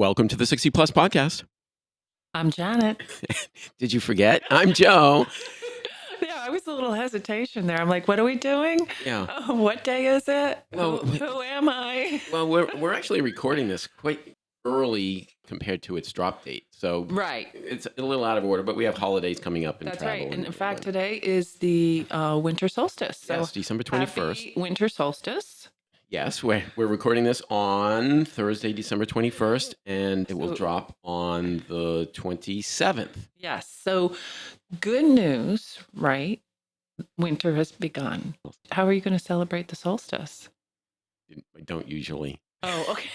Welcome to the 60 Plus Podcast. I'm Janet. Did you forget? I'm Joe. Yeah, I was a little hesitation there. I'm like, what are we doing? Yeah. What day is it? Well, Who am I? Well, we're actually recording this quite early compared to its drop date. So Right. it's a little out of order, but we have holidays coming up and That's travel. right. And in fact, today is the winter solstice. So yes, December 21st. happy winter solstice. Yes, we're recording this on Thursday, December 21st, and it will drop on the 27th. Yes. So good news, right? Winter has begun. How are you going to celebrate the solstice? I don't usually. Oh, okay.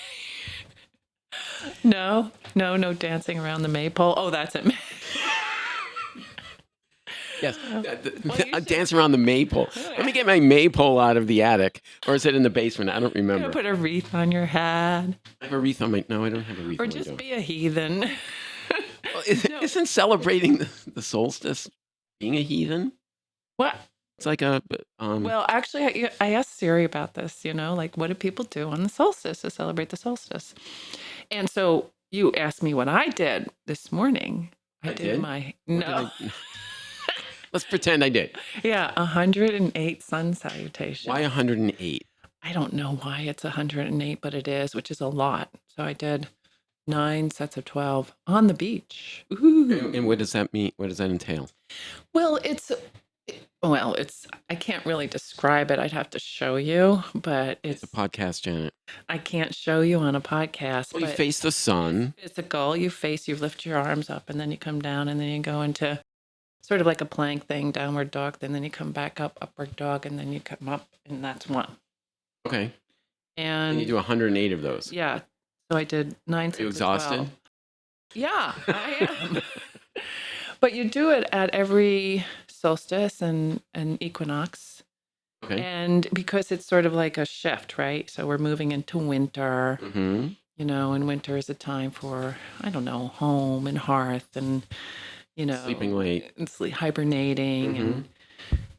No dancing around the maypole. Oh, that's it. Yes, Well, dance around the maypole. Let me get my maypole out of the attic, or is it in the basement? I don't You're remember. gonna put a wreath on your head, I have a wreath on my. No, I don't have a wreath. or on my just door. be a heathen. Well, isn't celebrating the solstice being a heathen? What? It's like a. Well, actually, I asked Siri about this. Like what do people do on the solstice to celebrate the solstice? And so you asked me what I did this morning. I did my What no. did I- Let's pretend I did. Yeah, 108 sun salutations. Why 108? I don't know why it's 108, but it is, which is a lot. So I did 9 sets of 12 on the beach. Ooh. And what does that mean? What does that entail? Well, it's I can't really describe it. I'd have to show you, but It's a podcast, Janet. I can't show you on a podcast. Well, you but face the sun. physical, you lift your arms up and then you come down and then you go into sort of like a plank thing, downward dog, and then you come back up, upward dog, and then you come up, and that's one. Okay. And And you do 108 of those. yeah, so I did 9 Are sets you of exhausted? 12. Yeah, I am. But you do it at every solstice and equinox. Okay. And because it's sort of like a shift, right? So we're moving into winter, Mm-hmm. And winter is a time for, I don't know, home and hearth and, Sleeping late. and hibernating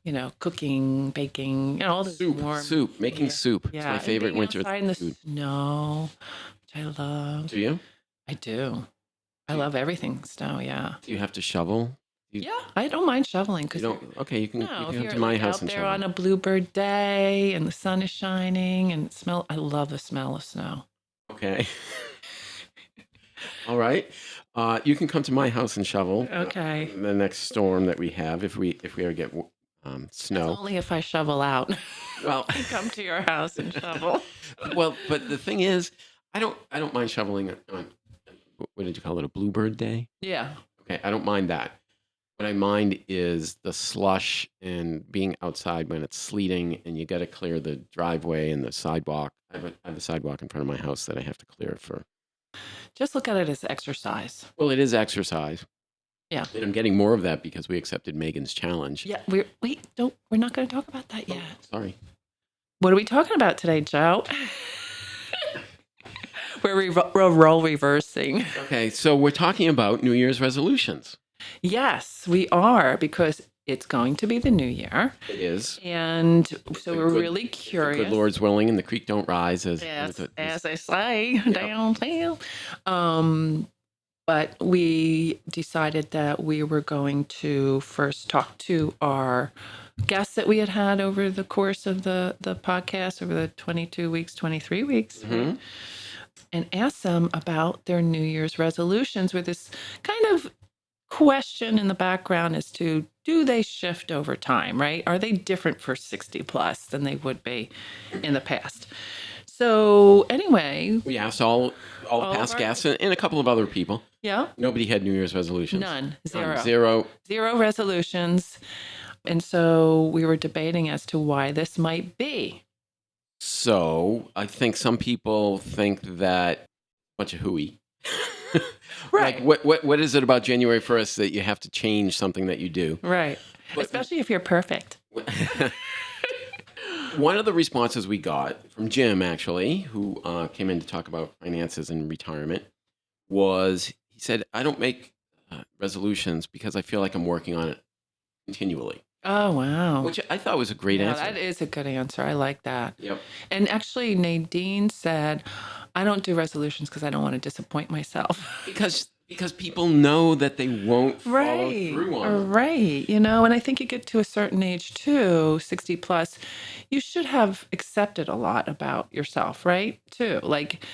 and, cooking, baking, all this warm. Soup. Making soup. It's Yeah, my and favorite being winter outside in the food. snow, which I love. Do you? I do. I love everything snow, yeah. Do you have to shovel? Yeah, I don't mind shoveling You because don't. Okay, you can if come you're to my like house out and there shovel. on a bluebird day and the sun is shining and I love the smell of snow. Okay. All right. You can come to my house and shovel. Okay. The next storm that we have, if we ever get snow. Only if I shovel out. Well, I come to your house and shovel. well, but the thing is, I don't mind shoveling on what did you call it, a bluebird day? Yeah. Okay, I don't mind that. What I mind is the slush and being outside when it's sleeting and you got to clear the driveway and the sidewalk. I have a sidewalk in front of my house that I have to clear for. Just look at it as exercise. Well, it is exercise. Yeah. And I'm getting more of that because we accepted Megan's challenge. Yeah. We're not going to talk about that Oh, yet. sorry. What are we talking about today, Joe? We're role reversing. Okay, so we're talking about New Year's resolutions. Yes, we are, because it's going to be the new year. It is. And so The we're good- really The curious. good Lord's willing and the creek don't rise as As I say, downtown. But we decided that we were going to first talk to our guests that we had over the course of the podcast, over the 22 weeks, 23 weeks, Mhm. and ask them about their New Year's resolutions with this kind of question in the background as to, do they shift over time, right? Are they different for 60 plus than they would be in the past? So anyway, We asked all All the of past our- guests and a couple of other people. yeah, Nobody had New Year's resolutions. none, zero. Zero. Resolutions. And so we were debating as to why this might be. So I think some people think that bunch of hooey. Right. Like what is it about January 1st that you have to change something that you do? Right. But- Especially if you're perfect. One of the responses we got from Jim, actually, who came in to talk about finances and retirement, was he said, I don't make resolutions because I feel like I'm working on it continually, Oh, wow. which I thought was a great Yeah, answer. that is a good answer. I like that. Yep. And actually, Nadine said, I don't do resolutions because I don't want to disappoint myself. Because people know that they won't follow through on them. Right. And I think you get to a certain age too, 60 plus, you should have accepted a lot about yourself, right? Too. Like,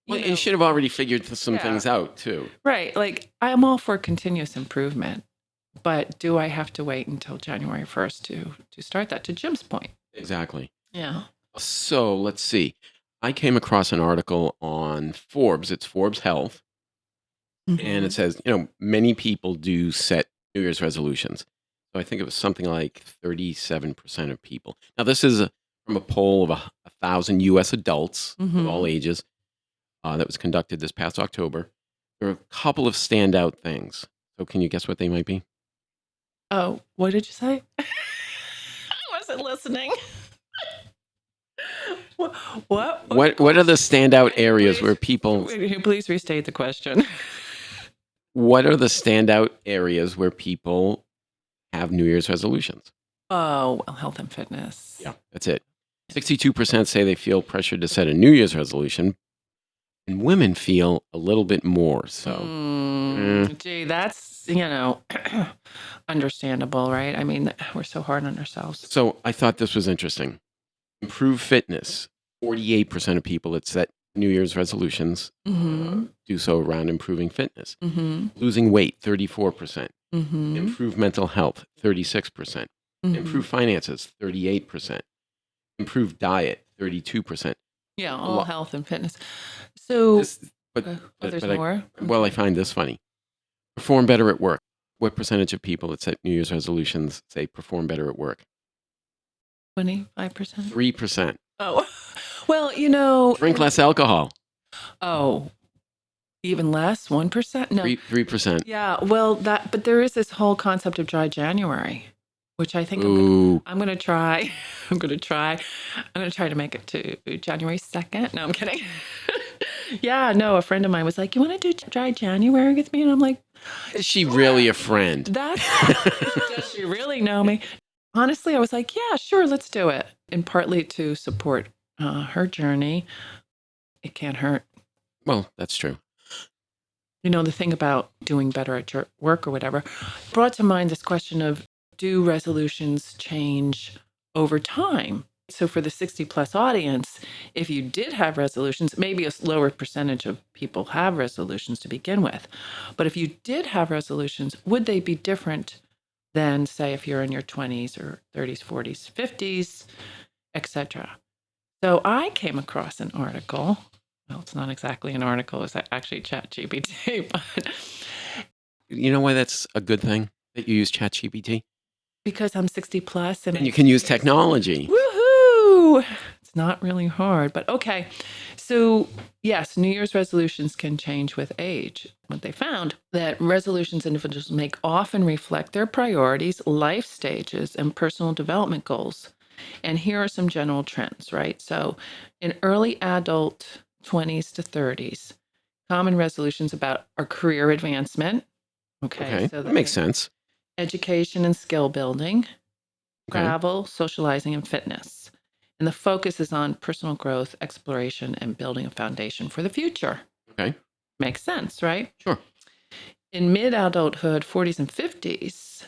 Well, you should have already figured some Yeah. things out too. right. Like, I'm all for continuous improvement, but do I have to wait until January 1st to start that? To Jim's point. Exactly. Yeah. So let's see. I came across an article on Forbes. It's Forbes Health. And it says, many people do set New Year's resolutions. So I think it was something like 37% of people. Now, this is from a poll of 1,000 U.S. adults of all ages that was conducted this past October. There are a couple of standout things. So can you guess what they might be? Oh, what did you say? I wasn't listening. What? What are the standout areas where people... Please restate the question. What are the standout areas where people have New Year's resolutions? Oh, well, health and fitness. Yeah, that's it. 62% say they feel pressured to set a New Year's resolution, and women feel a little bit more. So, Gee, that's, understandable, right? I mean, we're so hard on ourselves. so I thought this was interesting. Improve fitness. 48% of people that set New Year's resolutions do so around improving fitness. Losing weight, 34%. Improve mental health, 36%. Improve finances, 38%. Improve diet, 32%. Yeah, all health and fitness. So, But there's but more? I find this funny. Perform better at work. What percentage of people that set New Year's resolutions say perform better at work? 25%? 3%. Oh, well, Drink less alcohol. Oh, even less? 1%? No. 3%. Yeah, well, but there is this whole concept of dry January, which I think Ooh. I'm going to try. I'm going to try to make it to January 2nd. No, I'm kidding. Yeah, no, a friend of mine was like, "You want to do dry January with me?" And I'm like, Is she really a friend? does she really know me? Honestly, I was like, "Yeah, sure, let's do it." And partly to support her journey. It can't hurt. Well, that's true. The thing about doing better at your work or whatever brought to mind this question of, do resolutions change over time? So for the 60 plus audience, if you did have resolutions, maybe a lower percentage of people have resolutions to begin with. But if you did have resolutions, would they be different than, say, if you're in your 20s or 30s, 40s, 50s, etc.? So I came across an article. Well, it's not exactly an article. It's actually ChatGPT, but You know why that's a good thing that you use ChatGPT? because I'm 60 plus And you can use technology. Woohoo! It's not really hard, but okay. So, yes, New Year's resolutions can change with age. What they found that resolutions individuals make often reflect their priorities, life stages, and personal development goals. And here are some general trends, right? So, in early adult 20s to 30s, common resolutions about our career advancement. Okay, so that makes sense. education and skill building, Okay. travel, socializing, and fitness. And the focus is on personal growth, exploration, and building a foundation for the future. Okay. Makes sense, right? Sure. In mid adulthood, 40s and 50s,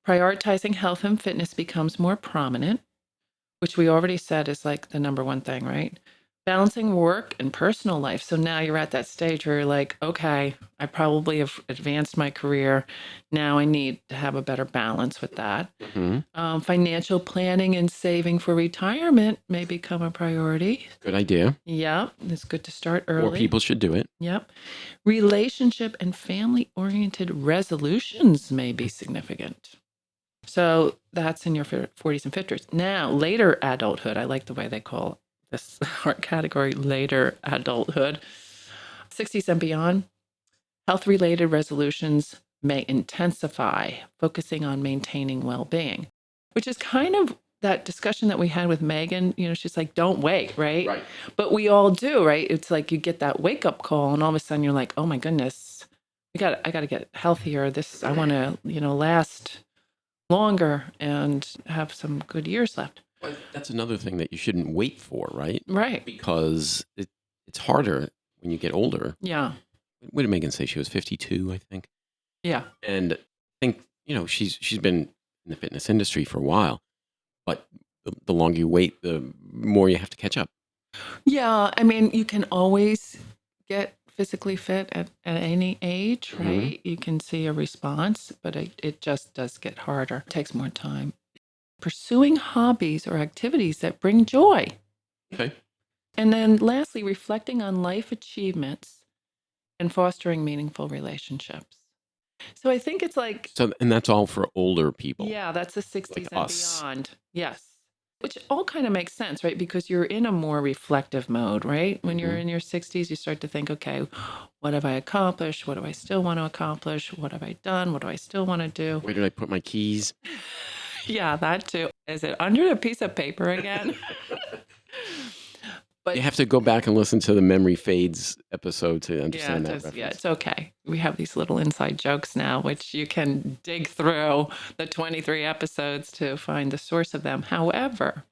prioritizing health and fitness becomes more prominent, which we already said is like the number one thing, right? Balancing work and personal life. So now you're at that stage where you're like, okay, I probably have advanced my career. Now I need to have a better balance with that. Financial planning and saving for retirement may become a priority. Good idea. Yep, it's good to start early. More people should do it. Yep. Relationship and family oriented resolutions may be significant. So that's in your 40s and 50s. Now, later adulthood, I like the way they call this art category, later adulthood. 60s and beyond, health related resolutions may intensify, focusing on maintaining well being, which is kind of that discussion that we had with Megan. She's like, don't wait, right? Right. But we all do, right? It's like you get that wake up call, and all of a sudden you're like, oh my goodness, I got to get healthier. I want to, last longer and have some good years left. That's another thing that you shouldn't wait for, right? Right. Because it's harder when you get older. Yeah. What did Megan say? She was 52, I think. Yeah. And I think, she's been in the fitness industry for a while, but the longer you wait, the more you have to catch up. Yeah. I mean, you can always get physically fit at any age, Mhm. right? You can see a response, but it just does get harder. It takes more time. Pursuing hobbies or activities that bring joy. Okay. And then lastly, reflecting on life achievements and fostering meaningful relationships. So I think it's like, So, and that's all for older people yeah, that's the 60s like and us. beyond. Yes. Which all kind of makes sense, right? Because you're in a more reflective mode, right? When you're Mhm. in your 60s, you start to think, okay, what have I accomplished? What do I still want to accomplish? What have I done? What do I still want to do? Where did I put my keys? Yeah, that too. Is it under a piece of paper again? But You have to go back and listen to the Memory Fades episode to understand that reference. yeah, it's okay. We have these little inside jokes now, which you can dig through the 23 episodes to find the source of them. However,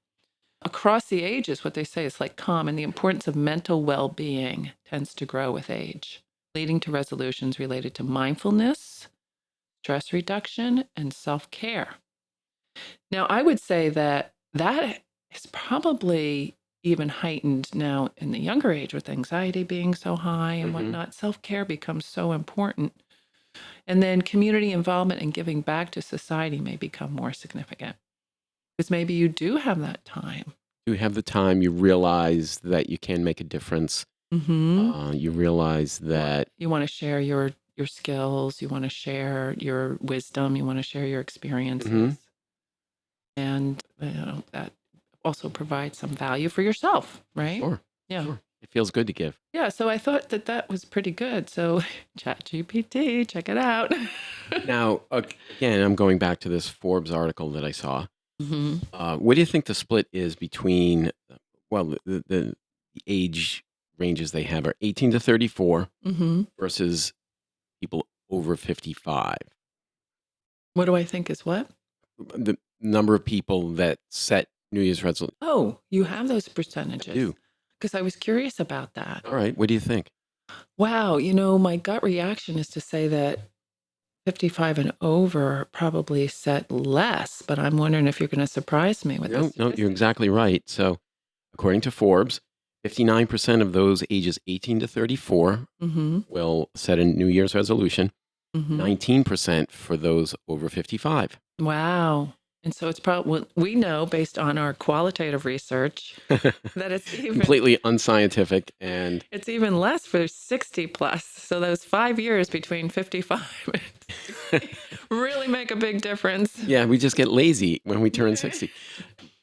across the ages, what they say is like common, the importance of mental well-being tends to grow with age, leading to resolutions related to mindfulness, stress reduction, and self-care. Now, I would say that is probably even heightened now in the younger age with anxiety being so high and Mhm. whatnot. Self care becomes so important. And then community involvement and giving back to society may become more significant because maybe you do have that time. You have the time, you realize that you can make a difference. You realize that, You want to share your skills, you want to share your wisdom, you want to share your experiences. Mhm. And that also provides some value for yourself, right? Sure, Yeah. sure. It feels good to give. Yeah, so I thought that was pretty good. So ChatGPT, check it out. Now, again, I'm going back to this Forbes article that I saw. hmm What do you think the split is between, well, the age ranges they have are 18 to 34 hmm versus people over 55? What do I think is what? The number of people that set New Year's resolutions Oh, you have those percentages. do. Because I was curious about that. All right. What do you think? Wow, my gut reaction is to say that 55 and over probably set less, but I'm wondering if you're going to surprise me with No, this. no, you're exactly right. So, according to Forbes, 59% of those ages 18 to 34 Mm-hmm. will set a New Year's resolution, Mm-hmm. 19% for those over 55. Wow. And so it's probably, we know based on our qualitative research that Completely unscientific. And it's even less for 60 plus. So those 5 years between 55 and 60 really make a big difference. yeah, we just get lazy when we turn 60.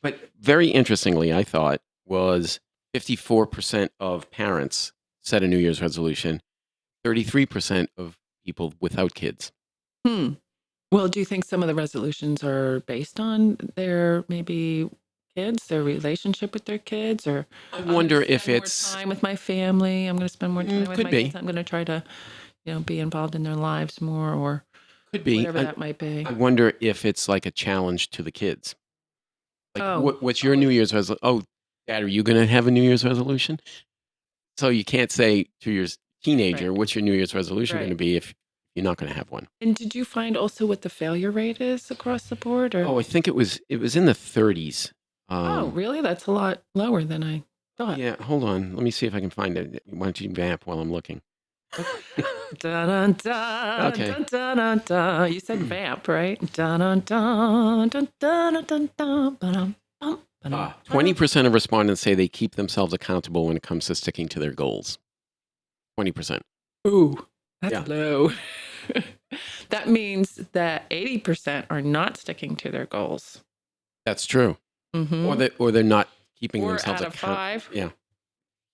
But very interestingly, I thought, was 54% of parents set a New Year's resolution, 33% of people without kids. Hmm. Well, do you think some of the resolutions are based on their maybe kids, their relationship with their kids, or I I'm gonna wonder if spend more it's, time with my family. I'm going to spend more time with could my kids. be, I'm going to try to, be involved in their lives more, or could be. whatever that might be. I wonder if it's like a challenge to the kids. Like, Oh, what's your New Year's resolution? Oh, Dad, are you going to have a New Year's resolution? So you can't say to your teenager, right, what's your New Year's resolution going to right. be if you're not going to have one? And did you find also what the failure rate is across the board, or? Oh, I think it was in the 30s. Oh, really? That's a lot lower than I thought. Yeah, hold on. Let me see if I can find it. Why don't you vamp while I'm looking? Dun, dun, dun, Okay. dun, dun, dun, dun. You said vamp, right? Dun, dun, dun, dun, dun, dun, dun, ba-dum, bum, ba-dum, 20% of respondents say they keep themselves accountable when it comes to sticking to their goals. 20%. Ooh, that's Yeah. low. That means that 80% are not sticking to their goals. That's true. Mm-hmm. Or they're not keeping Four themselves out of five. Yeah,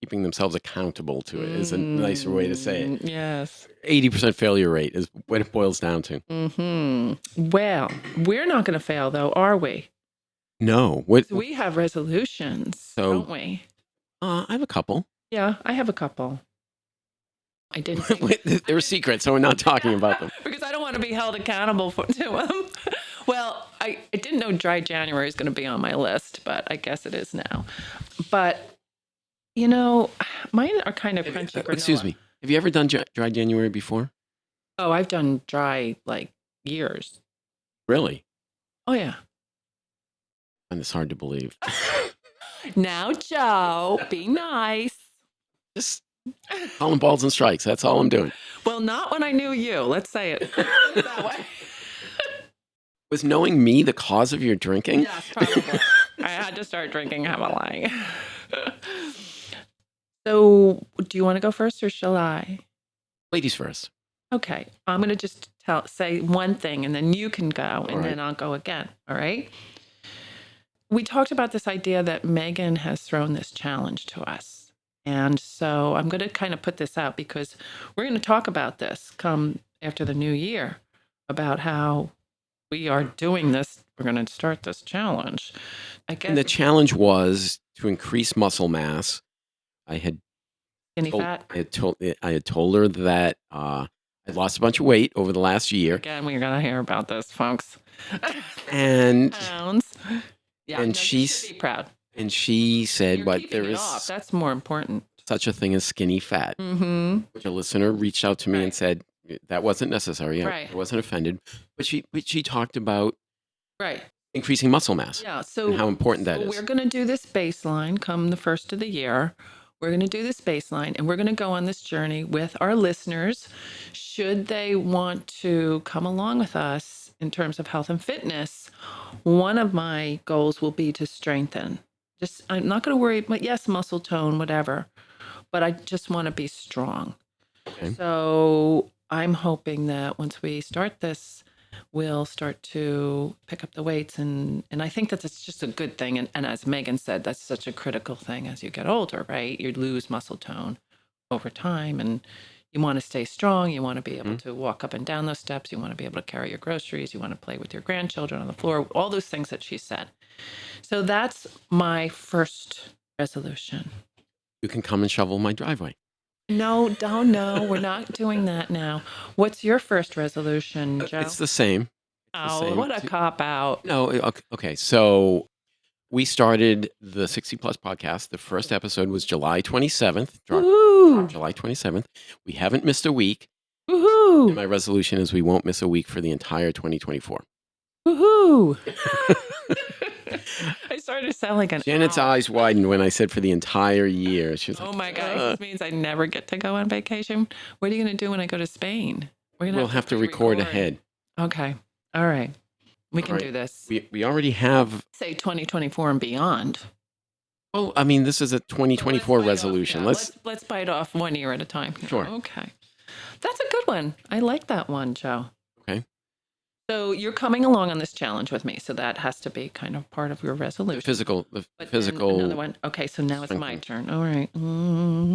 keeping themselves accountable to it is a nicer way to say it. Yes. 80% failure rate is what it boils down to. Mm-hmm. Well, we're not going to fail, though, are we? No. What? So we have resolutions, don't we? I have a couple. Yeah, I have a couple. I didn't think They're secret, so we're not talking about them. because I don't want to be held accountable to them. Well, I didn't know dry January is going to be on my list, but I guess it is now. But You know, mine are kind of Have you- crunchy granola. excuse me. Have you ever done dry January before? Oh, I've done dry like years. Really? Oh, yeah. And it's hard to believe. Now, Joe, be nice. Just calling balls and strikes. That's all I'm doing. Well, not when I knew you. Let's say it that way. Was knowing me the cause of your drinking? Yes, probably. I had to start drinking, I'm not lying. So, do you want to go first or shall I? Ladies first. Okay, I'm going to just say one thing and then you can go and right. then I'll go again. All right. We talked about this idea that Megan has thrown this challenge to us. And so I'm going to kind of put this out because we're going to talk about this come after the new year about how we are doing this. We're going to start this challenge. I guess And the challenge was to increase muscle mass. I had skinny told, fat. I had told her that I lost a bunch of weight over the last year. Again, we're going to hear about this, folks. And Pounds. Yeah, and no, you she's should be proud. and she said, You're but keeping there it is off. That's more important. such a thing as skinny fat. Mm-hmm. Which a listener reached out to me and Right. said that wasn't necessary. Right. I wasn't offended. But she talked about Right. increasing muscle mass Yeah. So and how important that is. We're going to do this baseline come the first of the year. We're going to do this baseline and we're going to go on this journey with our listeners. Should they want to come along with us in terms of health and fitness, one of my goals will be to strengthen. Just, I'm not going to worry, but yes, muscle tone, whatever, but I just want to be strong. Okay. So I'm hoping that once we start this, we'll start to pick up the weights. And I think that it's just a good thing. And as Megan said, that's such a critical thing as you get older, right? You lose muscle tone over time and you want to stay strong. You want to be able to walk up and down those steps. You want to be able to carry your groceries. You want to play with your grandchildren on the floor, all those things that she said. So that's my first resolution. You can come and shovel my driveway. No, don't know. We're not doing that now. What's your first resolution, Joe? It's the same. Oh, same. what a cop out. No, okay. So we started the 60 Plus podcast. The first episode was July 27th. Woohoo! July 27th. We haven't missed a week. And Woohoo! my resolution is we won't miss a week for the entire 2024. Woohoo! I started to sound like an Janet's owl. eyes widened when I said for the entire year. She was like, Oh my God, this means I never get to go on vacation. What are you going to do when I go to Spain? we'll have to record ahead. Okay. All right. We can All right. do this. We already have. Say 2024 and beyond. Well, I mean, this is a 2024 Let's bite off- resolution. yeah, Let's let's bite off 1 year at a time. Sure. Okay. That's a good one. I like that one, Joe. Okay. So you're coming along on this challenge with me. So that has to be kind of part of your resolution. the But then physical. another one. Okay, so now it's my strengthening. turn. All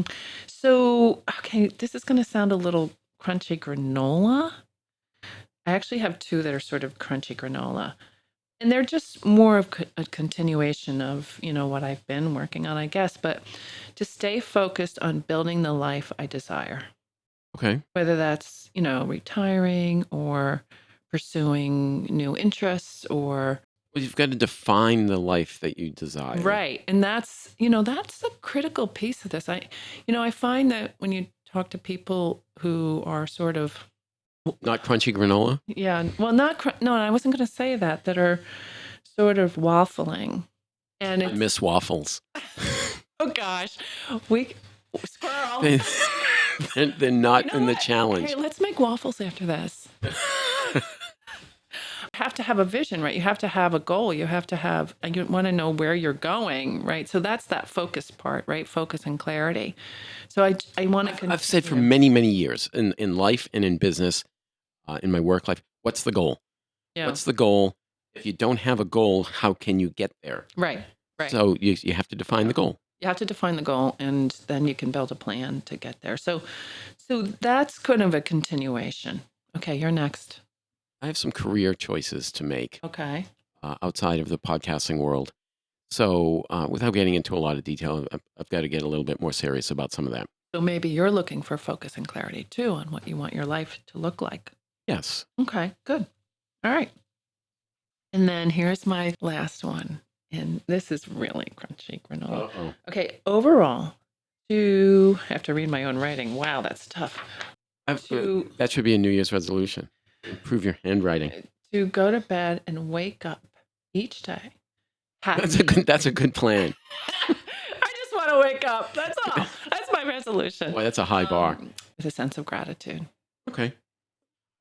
right. So, okay, this is going to sound a little crunchy granola. I actually have two that are sort of crunchy granola. And they're just more of a continuation of, what I've been working on, I guess, but to stay focused on building the life I desire. Okay. Whether that's, retiring or pursuing new interests or Well, you've got to define the life that you desire. right. And that's the critical piece of this. I find that when you talk to people who are sort of, Not crunchy granola. yeah, well, no, I wasn't going to say that are sort of waffling. And I it's, miss waffles. oh gosh, squirrel. They're not You know in the what? challenge. Hey, let's make waffles after this. You have to have a vision, right? You have to have a goal. You have to have, and you want to know where you're going, right? So that's that focus part, right? Focus and clarity. So I want to continue. I've said for many, many years in life and in business, in my work life, what's the goal? Yeah. What's the goal? If you don't have a goal, how can you get there? Right. So you have to define the goal. You have to define the goal and then you can build a plan to get there. So that's kind of a continuation. Okay, you're next. I have some career choices to make Okay. outside of the podcasting world. So without getting into a lot of detail, I've got to get a little bit more serious about some of that. So maybe you're looking for focus and clarity too on what you want your life to look like. Yes. Okay, good. All right. And then here's my last one. And this is really crunchy granola. Uh-oh. Okay, overall, to, I have to read my own writing. Wow, that's tough. To- That should be a New Year's resolution. Improve your handwriting. To go to bed and wake up each day happy. That's a good plan. I just want to wake up. That's all. That's my resolution. Boy, that's a high bar. With a sense of gratitude. Okay. I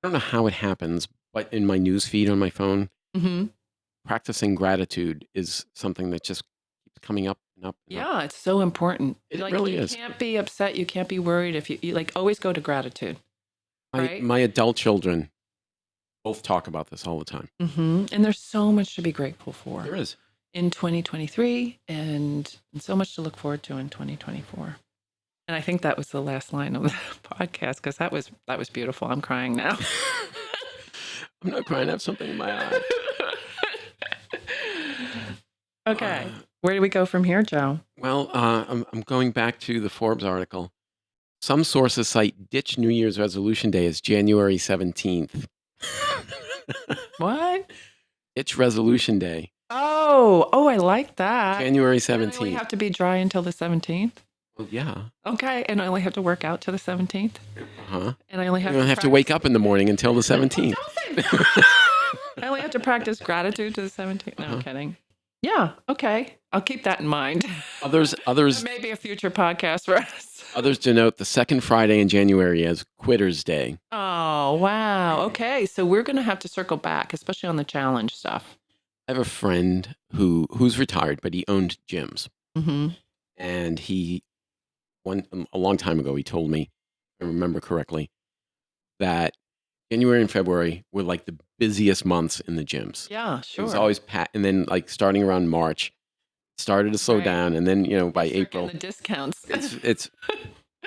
don't know how it happens, but in my news feed on my phone, Mm-hmm. practicing gratitude is something that just keeps coming up and up. And up. Yeah, it's so important. It really is. You can't be upset. You can't be worried if you like always go to gratitude. Right? My adult children both talk about this all the time. Mm-hmm. And there's so much to be grateful for. There is. In 2023 and so much to look forward to in 2024. And I think that was the last line of the podcast because that was beautiful. I'm crying now. I'm not crying. I have something in my eye. Okay. Where do we go from here, Joe? Well, I'm going back to the Forbes article. Some sources cite ditch New Year's resolution day as January 17th. What? Ditch resolution day, Oh, I like that. January And I only 17th. have to be dry until the 17th. Well, yeah. Okay. And I only have to work out to the 17th. Uh-huh. And I only You have don't have to wake up in the morning until the 17th. I only have to practice gratitude to the 17th. No, I'm Uh-huh. kidding. Yeah. Okay. I'll keep that in mind. Others Maybe a future podcast for us. others denote the second Friday in January as Quitter's Day. Oh, wow. Okay. So we're going to have to circle back, especially on the challenge stuff. I have a friend who's retired, but he owned gyms. Mm-hmm. And a long time ago, he told me, if I remember correctly, that January and February were like the busiest months in the gyms. Yeah, It sure. was always packed. And then like starting around March, it started to slow Right. down. And then, by Start getting April, the discounts, it's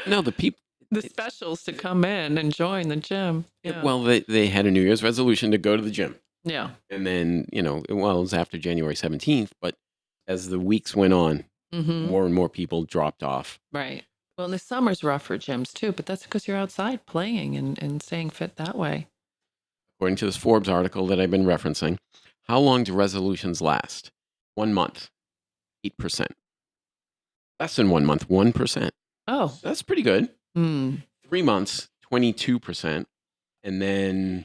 no, the people, the specials to come in and join the gym. Yeah. well, they had a New Year's resolution to go to the gym. Yeah. And then, it was after January 17th, but as the weeks went on, Mm-hmm. more and more people dropped off. Right. Well, and the summer's rough for gyms too, but that's because you're outside playing and staying fit that way. According to this Forbes article that I've been referencing, how long do resolutions last? 1 month, 8%. Less than 1 month, 1%. Oh. That's pretty good. Hmm. 3 months, 22%. And then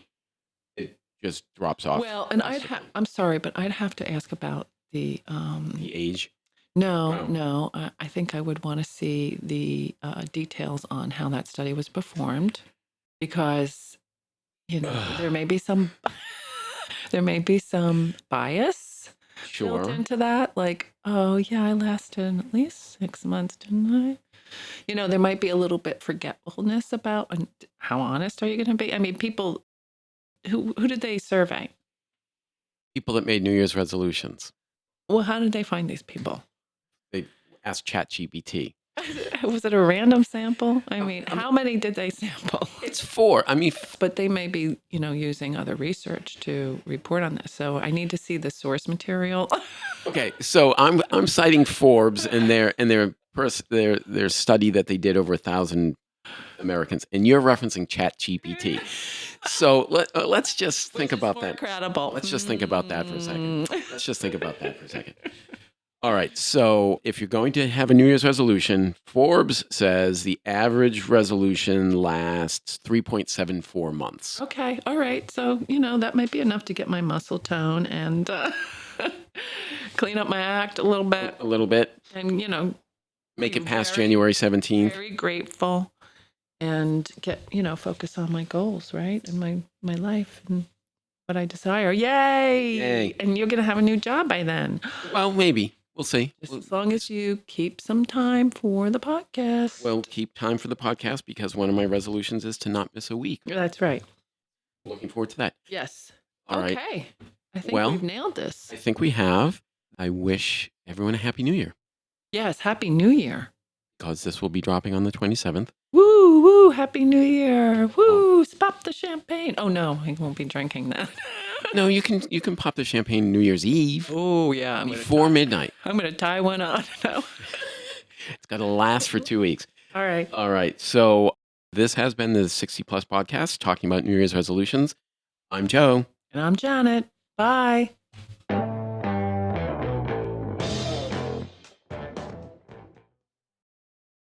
it just drops off. Well, and drastically. I'm sorry, but I'd have to ask about the The age. No. I think I would want to see the details on how that study was performed because, there may be some bias Sure. built into that. Like, oh yeah, I lasted at least 6 months, didn't I? There might be a little bit forgetfulness about how honest are you going to be? I mean, people who did they survey? People that made New Year's resolutions. Well, how did they find these people? They asked ChatGPT. Was it a random sample? I mean, how many did they sample? It's 4. I mean, But they may be, using other research to report on this. So I need to see the source material. okay. So I'm citing Forbes and their study that they did over 1,000 Americans, and you're referencing ChatGPT. So let's just think about that. Incredible. Let's just think about that for a second. Let's just think about that for a second. All right. So if you're going to have a New Year's resolution, Forbes says the average resolution lasts 3.74 months. Okay. All right. So, that might be enough to get my muscle tone and clean up my act a little bit. A little bit. And, Make it be past very, January 17th. very grateful and get, focus on my goals, right? And my life and what I desire. Yay! Yay. And you're going to have a new job by then. Well, maybe. We'll see. Just as long as you keep some time for the podcast. We'll keep time for the podcast because one of my resolutions is to not miss a week. That's right. Looking forward to that. Yes. All right. Okay. I think Well, we've nailed this. I think we have. I wish everyone a Happy New Year Yes. Happy New Year. because this will be dropping on the 27th. Woo, woo. Happy New Year. Woo. Pop the champagne. Oh, no. I won't be drinking that. No, you can pop the champagne New Year's Eve Oh, yeah. before midnight. I'm going to tie one on. No. It's got to last for 2 weeks. All right. All right. So this has been the 60 Plus podcast talking about New Year's resolutions. I'm Joe. And I'm Janet. Bye.